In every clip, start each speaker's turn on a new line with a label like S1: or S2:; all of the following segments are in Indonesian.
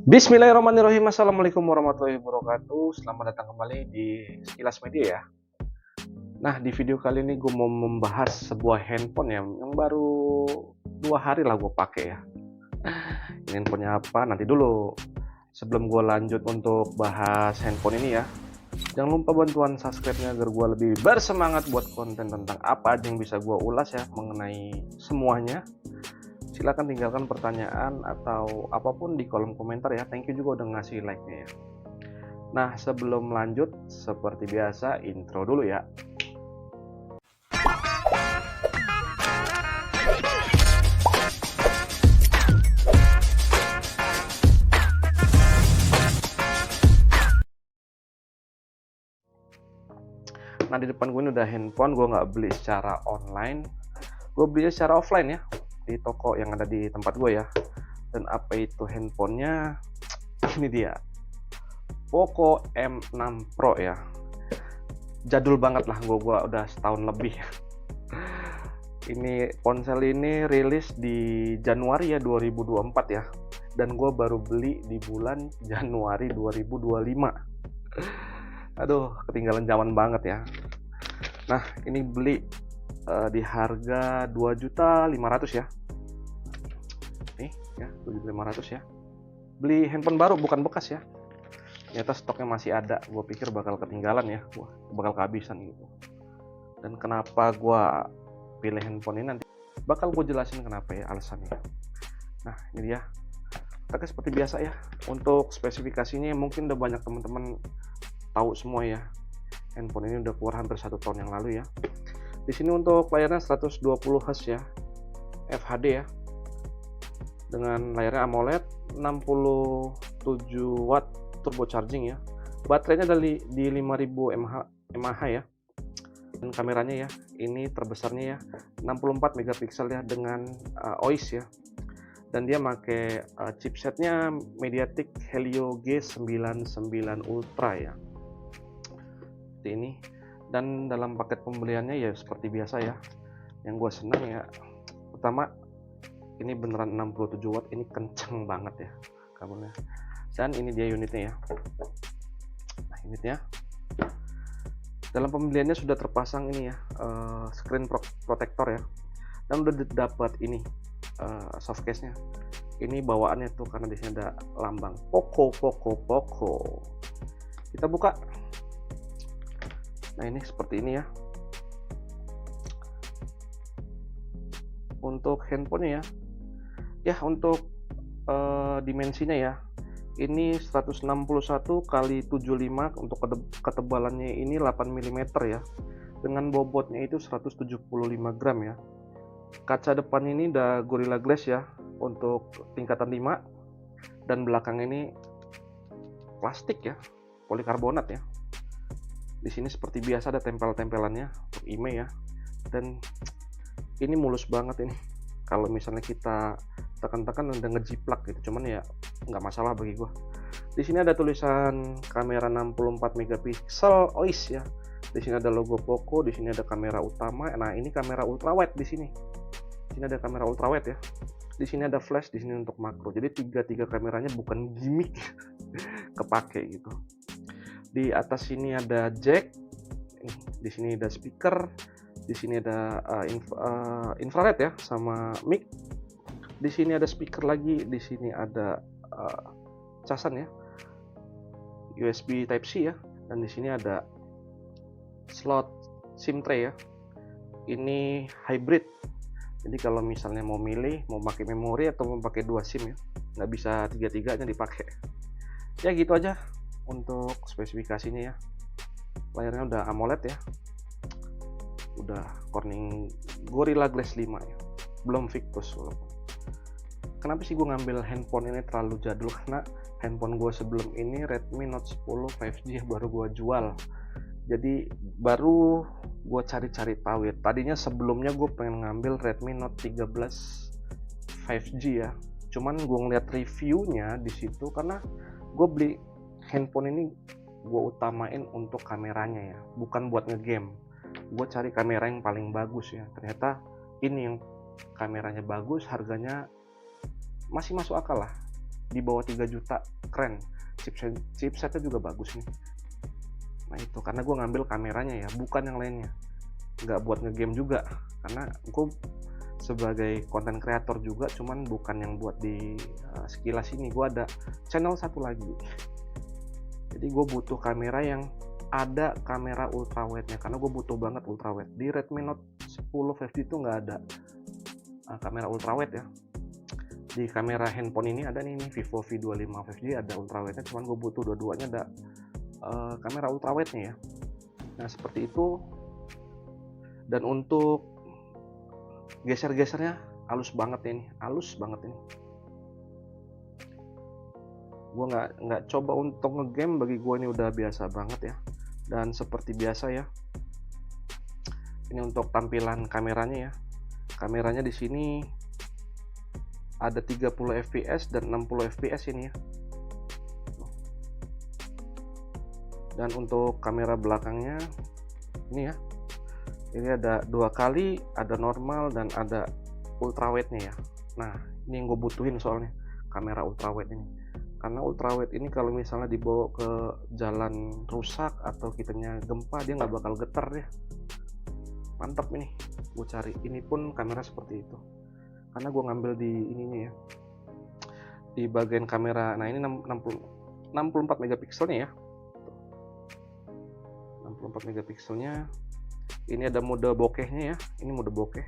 S1: Bismillahirrahmanirrahim. Assalamualaikum warahmatullahi wabarakatuh. Selamat datang kembali di Sekilas Media ya. Nah, di video kali ini gue mau membahas sebuah handphone yang baru 2 hari lah gue pakai ya. Ini handphonenya apa? Nanti dulu. Sebelum gue lanjut untuk bahas handphone ini ya, jangan lupa bantuan subscribe-nya agar gue lebih bersemangat buat konten tentang apa aja yang bisa gue ulas ya mengenai semuanya. Silahkan tinggalkan pertanyaan atau apapun di kolom komentar ya. Thank you juga udah ngasih like-nya ya. Nah, sebelum lanjut, seperti biasa, intro dulu ya. Nah, di depan gue ini udah handphone, gue nggak beli secara online, gue beli secara offline ya, di toko yang ada di tempat gue ya. Dan apa itu handphonenya? Ini dia, Poco M6 Pro ya. Jadul banget lah, gue udah setahun lebih. Ini ponsel ini rilis di Januari ya 2024 ya, dan gue baru beli di bulan Januari 2025. Aduh, ketinggalan zaman banget ya. Nah, ini beli di harga 2.500.000 ya. Nih ya, 2.500.000 ya. Beli handphone baru, bukan bekas ya. Ternyata stoknya masih ada. Gue pikir bakal ketinggalan ya, wah, bakal kehabisan gitu. Dan kenapa gue pilih handphone ini nanti bakal gue jelasin kenapa ya alasannya. Nah, ini dia. Tapi seperti biasa ya, untuk spesifikasinya mungkin udah banyak teman-teman tahu semua ya. Handphone ini udah keluar hampir 1 tahun yang lalu ya. Di sini untuk layarnya 120 Hz ya, FHD ya, dengan layarnya AMOLED, 67 watt turbo charging ya. Baterainya di 5000 mAh ya. Dan kameranya ya, ini terbesarnya ya, 64 megapiksel ya dengan OIS ya. Dan dia pakai chipsetnya MediaTek Helio G99 Ultra ya. Seperti ini. Dan dalam paket pembeliannya ya seperti biasa ya, yang gue senang ya, pertama ini beneran 67 watt, ini kenceng banget ya kabelnya. Dan ini dia unitnya ya. Nah, unitnya dalam pembeliannya sudah terpasang ini ya, screen protector ya, dan udah dapat ini soft case nya. Ini bawaannya tuh, karena di sini ada lambang Poco. Kita buka. Nah, ini seperti ini ya. Untuk handphonenya ya, untuk dimensinya ya, ini 161 kali 75, untuk ketebalannya ini 8 mm ya, dengan bobotnya itu 175 gram ya. Kaca depan ini udah Gorilla Glass ya untuk tingkatan 5, dan belakang ini plastik ya, polikarbonat ya. Di sini seperti biasa ada tempel-tempelannya untuk IMEI ya, dan ini mulus banget ini. Kalau misalnya kita tekan-tekan udah ngejiplak gitu, cuman ya nggak masalah bagi gua. Di sini ada tulisan kamera 64 megapiksel OIS ya. Di sini ada logo Poco, di sini ada kamera utama. Nah, ini kamera ultrawide di sini. Di sini ada kamera ultrawide ya. Di sini ada flash, di sini untuk makro. Jadi tiga kameranya bukan gimmick, kepake gitu. Di atas sini ada jack. Di sini ada speaker. Di sini ada infrared ya, sama mic. Di sini ada speaker lagi. Di sini ada casan ya, USB Type C ya. Dan di sini ada slot SIM tray ya. Ini hybrid. Jadi kalau misalnya mau milih, mau pakai memori atau mau pakai 2 SIM ya, nggak bisa tiga-tiganya dipakai. Ya gitu aja untuk spesifikasinya ya. Layarnya udah AMOLED ya, udah Corning Gorilla Glass 5 ya, belum Victus. Kenapa sih gue ngambil handphone ini terlalu jadul? Karena handphone gue sebelum ini Redmi Note 10 5G baru gue jual. Jadi baru gue cari-cari tahu ya. Tadinya sebelumnya gue pengen ngambil Redmi Note 13 5G ya. Cuman gue ngeliat reviewnya di situ, karena gue beli handphone ini gue utamain untuk kameranya ya, bukan buat ngegame. Gue cari kamera yang paling bagus ya. Ternyata ini yang kameranya bagus, harganya masih masuk akal lah. di bawah 3 juta, keren. Chipsetnya juga bagus nih. Nah itu karena gue ngambil kameranya ya, bukan yang lainnya. Nggak buat ngegame juga, karena gue sebagai konten kreator juga, cuman bukan yang buat di sekilas ini. Gue ada channel satu lagi, jadi gue butuh kamera yang ada kamera ultrawide-nya, karena gue butuh banget ultrawide. Di Redmi Note 10 5G itu nggak ada kamera ultrawide ya. Di kamera handphone ini ada nih Vivo V25 5G ada ultrawide-nya, cuman gue butuh dua-duanya ada kamera ultrawide-nya ya. Nah seperti itu. Dan untuk geser-gesernya halus banget ini, halus banget ini. Gue nggak coba untuk ngegame, bagi gue ini udah biasa banget ya. Dan seperti biasa ya, ini untuk tampilan kameranya ya. Kameranya di sini ada 30 fps dan 60 fps ini ya. Dan untuk kamera belakangnya ini ya, ini ada 2 kali, ada normal dan ada ultrawide-nya ya. Nah ini yang gue butuhin soalnya, kamera ultrawide ini. Karena ultrawide ini kalau misalnya dibawa ke jalan rusak atau kitanya gempa, dia nggak bakal getar ya. Mantap ini, gue cari. Ini pun kamera seperti itu, karena gue ngambil di ininya ya, di bagian kamera. Nah ini 64 megapikselnya ya, 64 megapikselnya. Ini ada mode bokehnya ya, ini mode bokeh,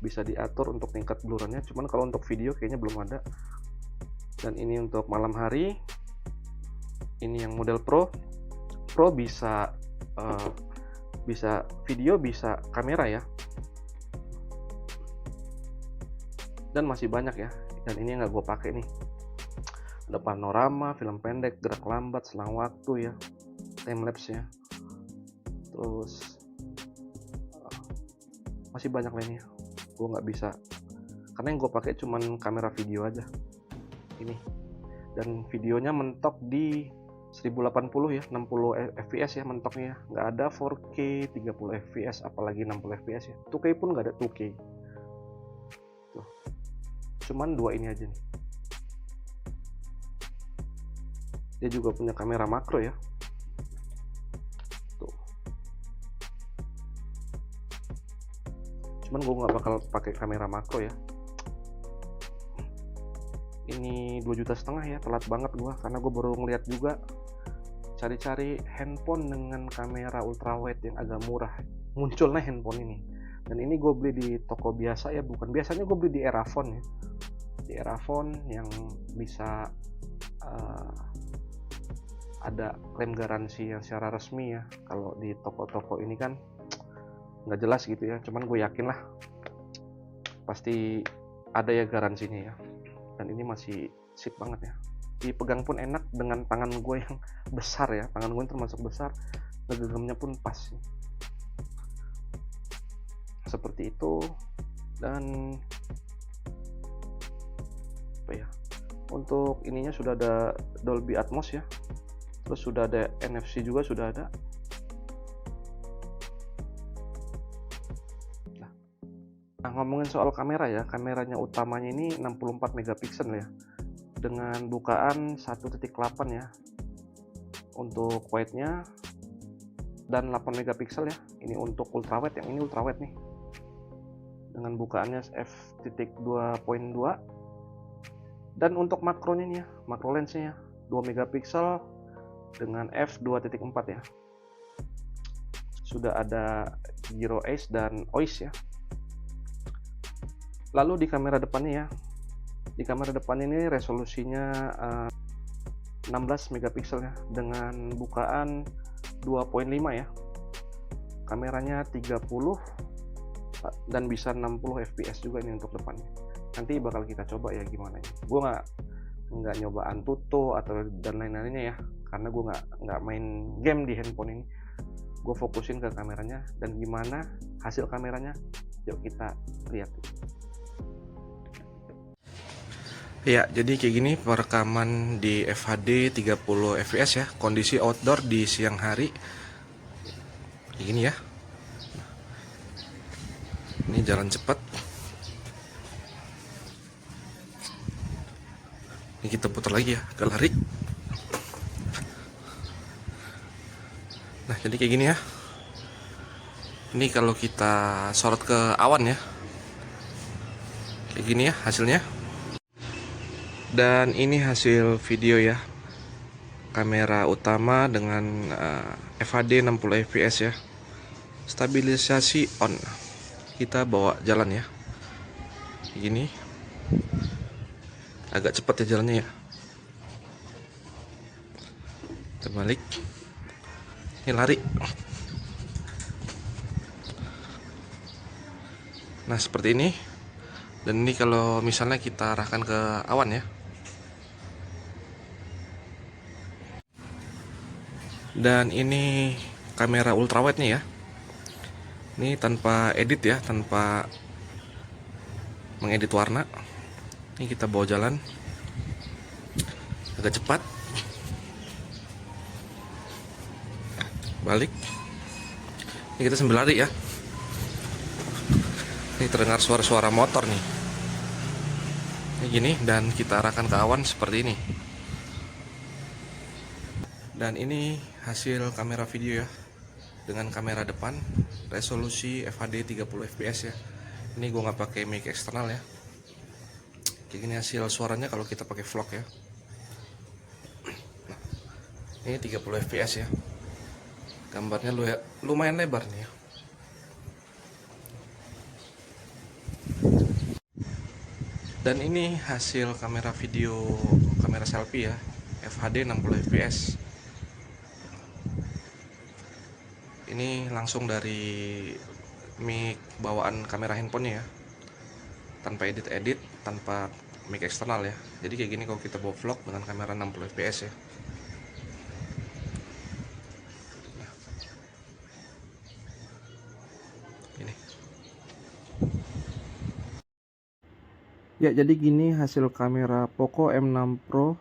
S1: bisa diatur untuk tingkat blurrannya, cuman kalau untuk video kayaknya belum ada. Dan ini untuk malam hari, ini yang model Pro bisa bisa video, bisa kamera ya. Dan masih banyak ya, dan ini yang nggak gue pakai nih. Ada panorama, film pendek, gerak lambat, selang waktu ya, timelapse ya. Terus masih banyak lainnya, gue nggak bisa, karena yang gue pakai cuman kamera video aja ini. Dan videonya mentok di 1080 ya, 60 fps ya mentoknya, nggak ada 4K 30 fps apalagi 60 fps ya. 2K pun nggak ada 2K tuh, cuman dua ini aja nih. Dia juga punya kamera makro ya tuh, cuman gue nggak bakal pakai kamera makro ya. Ini 2,5 juta ya, telat banget gue, karena gue baru ngeliat juga, cari-cari handphone dengan kamera ultrawide yang agak murah, munculnya handphone ini. Dan ini gue beli di toko biasa ya, bukan, biasanya gue beli di Erafone ya, di Erafone yang bisa ada klaim garansi yang secara resmi ya. Kalau di toko-toko ini kan nggak jelas gitu ya, cuman gue yakin lah pasti ada ya garansinya ya. Dan ini masih sip banget ya, dipegang pun enak dengan tangan gue yang besar ya, tangan gue termasuk besar, ngegenggamnya pun pas seperti itu. Dan apa ya, untuk ininya sudah ada Dolby Atmos ya, terus sudah ada NFC juga, sudah ada. Nah ngomongin soal kamera ya, kameranya utamanya ini 64 megapiksel ya, dengan bukaan 1.8 ya untuk wide-nya, dan 8 megapiksel ya ini untuk ultrawide. Yang ini ultrawide nih, dengan bukaannya f.2.2. dan untuk makronya nih ya, makro lensnya 2 megapiksel dengan f2.4 ya. Sudah ada gyro ace dan OIS ya. Lalu di kamera depannya ya, di kamera depan ini resolusinya 16 megapiksel ya, dengan bukaan 2.5 ya. Kameranya 30 dan bisa 60 fps juga ini untuk depannya. Nanti bakal kita coba ya gimana ya. Gue nggak nyoba Antutu atau dan lain-lainnya ya, karena gue nggak main game di handphone ini. Gue fokusin ke kameranya dan gimana hasil kameranya. Yuk kita lihat. Ya, jadi kayak gini perekaman di FHD 30 fps ya, kondisi outdoor di siang hari. Kayak gini ya. Ini jalan cepat. Ini kita putar lagi ya, agak lari. Nah, jadi kayak gini ya. Ini kalau kita sorot ke awan ya, kayak gini ya hasilnya. Dan ini hasil video ya, kamera utama dengan FHD 60 fps ya, stabilisasi on. Kita bawa jalan ya, kayak gini. Agak cepat ya jalannya ya. Terbalik. Ini lari. Nah, seperti ini. Dan ini kalau misalnya kita arahkan ke awan ya. Dan ini kamera ultrawide nya ya. Ini tanpa edit ya, tanpa mengedit warna. Ini kita bawa jalan agak cepat. Balik. Ini kita sambil lari ya. Ini terdengar suara-suara motor nih. Ini gini, dan kita arahkan ke awan seperti ini. Dan ini hasil kamera video ya, dengan kamera depan resolusi FHD 30 fps ya. Ini gue nggak pakai mic eksternal ya. Kayak gini hasil suaranya kalau kita pakai vlog ya. Nah, ini 30 fps ya. Gambarnya lumayan lebar nih ya. Dan ini hasil kamera video, kamera selfie ya, FHD 60 fps. Ini langsung dari mic bawaan kamera handphonenya ya, tanpa edit-edit, tanpa mic eksternal ya. Jadi kayak gini kalau kita bawa vlog dengan kamera 60 fps ya. Nah, ini. Ya, jadi gini hasil kamera Poco M6 Pro.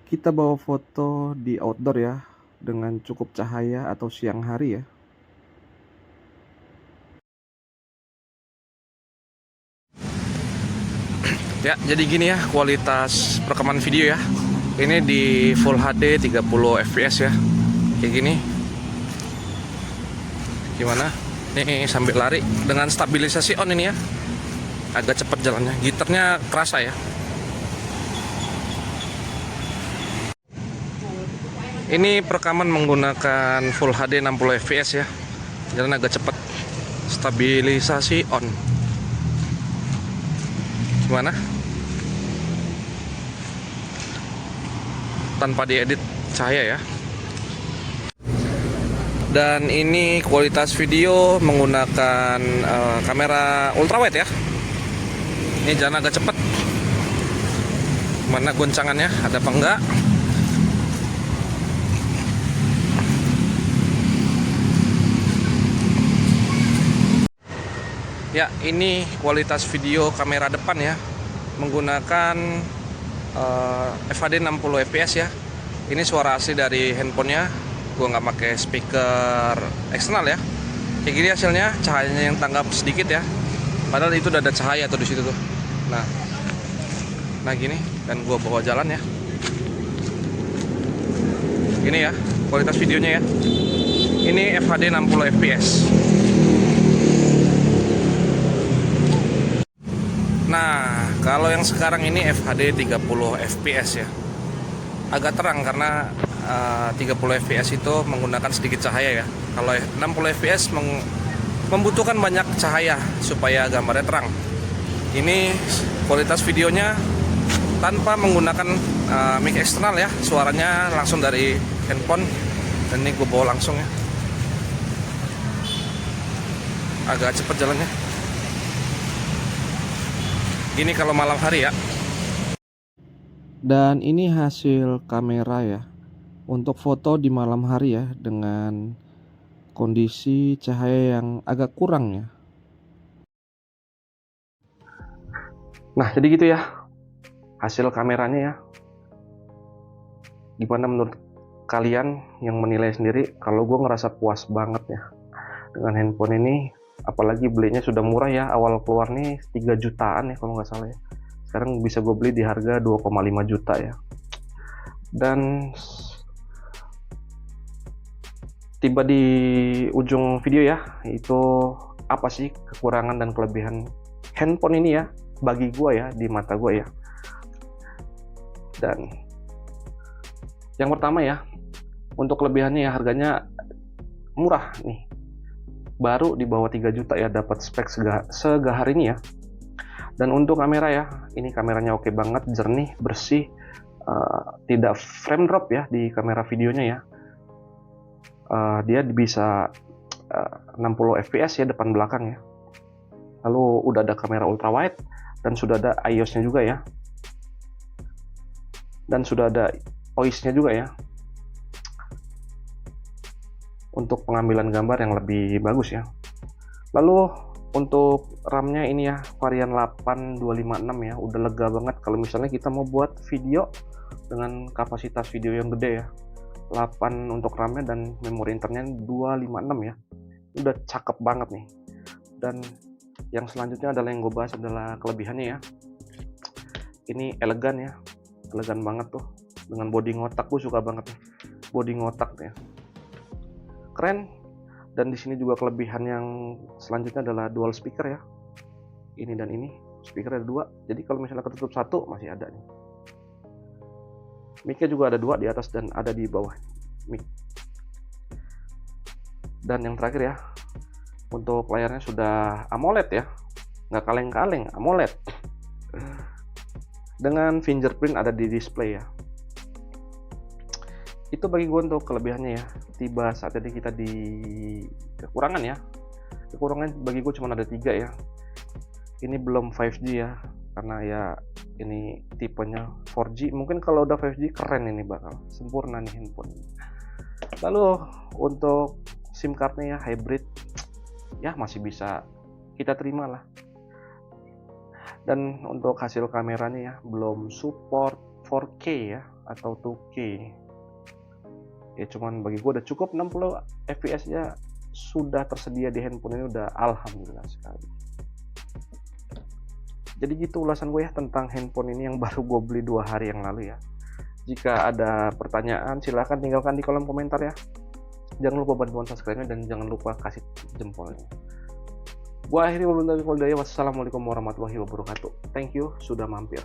S1: Kita bawa foto di outdoor ya, dengan cukup cahaya atau siang hari ya. Ya, jadi gini ya kualitas rekaman video ya. Ini di Full HD 30 fps ya. Kayak gini. Gimana? Nih sambil lari dengan stabilisasi on ini ya. Agak cepat jalannya. Gitarnya kerasa ya. Ini perekaman menggunakan Full HD 60 fps ya. Jalan agak cepat. Stabilisasi on. Gimana? Tanpa diedit cahaya ya. Dan ini kualitas video menggunakan kamera ultrawide ya. Ini jalan agak cepat. Mana goncangannya? Ada apa enggak? Ya, ini kualitas video kamera depan ya, menggunakan FHD 60 fps ya. Ini suara asli dari handphonenya. Gue nggak pakai speaker eksternal ya. Kayak gini hasilnya, cahayanya yang tanggap sedikit ya. Padahal itu udah ada cahaya tuh di situ tuh. Nah gini, dan gue bawa jalan ya. Ini ya kualitas videonya ya. Ini FHD 60 fps. Nah, kalau yang sekarang ini FHD 30 fps ya. Agak terang karena 30 fps itu menggunakan sedikit cahaya ya. Kalau 60 fps membutuhkan banyak cahaya supaya gambarnya terang. Ini kualitas videonya tanpa menggunakan mic eksternal ya. Suaranya langsung dari handphone. Dan ini gue bawa langsung ya. Agak cepat jalannya. Ini kalau malam hari ya. Dan ini hasil kamera ya, untuk foto di malam hari ya, dengan kondisi cahaya yang agak kurang ya. Nah, jadi gitu ya hasil kameranya ya. Gimana menurut kalian yang menilai sendiri? Kalau gue ngerasa puas banget ya dengan handphone ini. Apalagi belinya sudah murah ya, awal keluar nih 3 jutaan ya kalau nggak salah ya. sekarang bisa gue beli di harga 2,5 juta ya. Dan tiba di ujung video ya, itu apa sih kekurangan dan kelebihan handphone ini ya, bagi gue ya, di mata gue ya. Dan yang pertama ya, untuk kelebihannya ya, harganya murah nih, baru di bawah 3 juta ya, dapat spek segahar ini ya. Dan untuk kamera ya, ini kameranya oke banget, jernih, bersih, tidak frame drop ya di kamera videonya ya. Dia bisa 60 fps ya depan belakang ya. Lalu udah ada kamera ultra wide dan sudah ada iOS-nya juga ya. Dan sudah ada OIS-nya juga ya. Untuk pengambilan gambar yang lebih bagus ya. Lalu untuk RAM-nya ini ya, varian 8256 ya, udah lega banget kalau misalnya kita mau buat video dengan kapasitas video yang gede ya. 8 untuk RAM-nya dan memori internnya 256 ya. Udah cakep banget nih. Dan yang selanjutnya adalah yang gue bahas adalah kelebihannya ya. Ini elegan ya, elegan banget tuh, dengan body ngotak. Gue suka banget nih body ngotak ya, keren. Dan di sini juga kelebihan yang selanjutnya adalah dual speaker ya, ini dan ini speaker ada dua, jadi kalau misalnya ketutup satu masih ada nih. Mic-nya juga ada dua, di atas dan ada di bawah mic. Dan yang terakhir ya, untuk layarnya sudah AMOLED ya, nggak kaleng-kaleng, AMOLED dengan fingerprint ada di display ya. Itu bagi gue untuk kelebihannya ya. Tiba saat ini kita di kekurangan ya. Kekurangan bagi gue cuma ada 3 ya. Ini belum 5G ya, karena ya ini tipenya 4G. Mungkin kalau udah 5G keren, ini bakal sempurna nih handphone. Lalu untuk SIM cardnya ya hybrid ya, masih bisa kita terima lah. Dan untuk hasil kameranya ya, belum support 4K ya atau 2K ya, cuman bagi gue udah cukup. 60 fps ya sudah tersedia di handphone ini, udah alhamdulillah sekali. Jadi gitu ulasan gue ya tentang handphone ini yang baru gue beli 2 hari yang lalu ya. Jika ada pertanyaan silahkan tinggalkan di kolom komentar ya. Jangan lupa bantuan subscribe-nya dan jangan lupa kasih jempolnya. Gua akhiri wabillahi taufiq wal hidayah. Wassalamualaikum warahmatullahi wabarakatuh. Thank you sudah mampir.